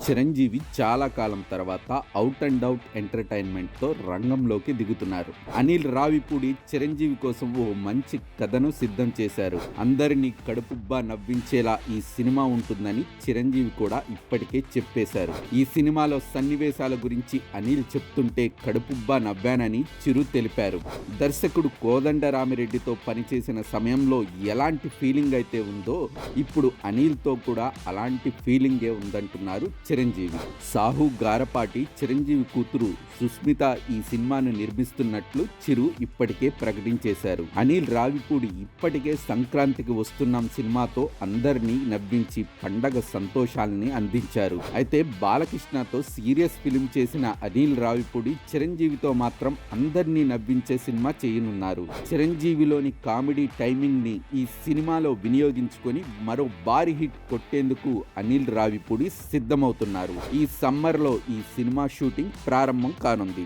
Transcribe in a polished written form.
చిరంజీవి చాలా కాలం తర్వాత out and out entertainment తో రంగంలోకి దిగుతున్నారు. అనిల్ రావిపూడి చిరంజీవి కోసం ఓ మంచి కథను సిద్ధం చేశారు. అందరినీ కడుపుబ్బా నవ్వించేలా ఈ సినిమా ఉంటుందని చిరంజీవి కూడా ఇప్పటికే చెప్పేశారు. ఈ సినిమాలో సన్నివేశాల గురించి అనిల్ చెప్తుంటే కడుపుబ్బా నవ్వానని చిరు తెలిపారు. దర్శకుడు కోదండరామిరెడ్డితో పనిచేసిన సమయంలో ఎలాంటి ఫీలింగ్ అయితే ఉందో ఇప్పుడు అనిల్ తో కూడా అలాంటి ఫీలింగే ఉందంటున్నారు చిరంజీవి. సాహు గారపాటి చిరంజీవి కూతురు సుస్మిత ఈ సినిమాను నిర్మిస్తున్నట్లు చిరు ఇప్పటికే ప్రకటించేశారు. అనిల్ రావిపూడి ఇప్పటికే సంక్రాంతికి వస్తున్నాం సినిమాతో అందరినీ నవ్వించి పండగ సంతోషాలని అందించారు. అయితే బాలకృష్ణతో సీరియస్ ఫిలిం చేసిన అనిల్ రావిపూడి చిరంజీవితో మాత్రం అందరినీ నవ్వించే సినిమా చేయనున్నారు. చిరంజీవిలోని కామెడీ టైమింగ్ ని ఈ సినిమాలో వినియోగించుకొని మరో భారీ హిట్ కొట్టేందుకు అనిల్ రావిపూడి సిద్ధమవుతున్నారు. ఈ సమ్మర్ లో ఈ సినిమా షూటింగ్ ప్రారంభం కానుంది.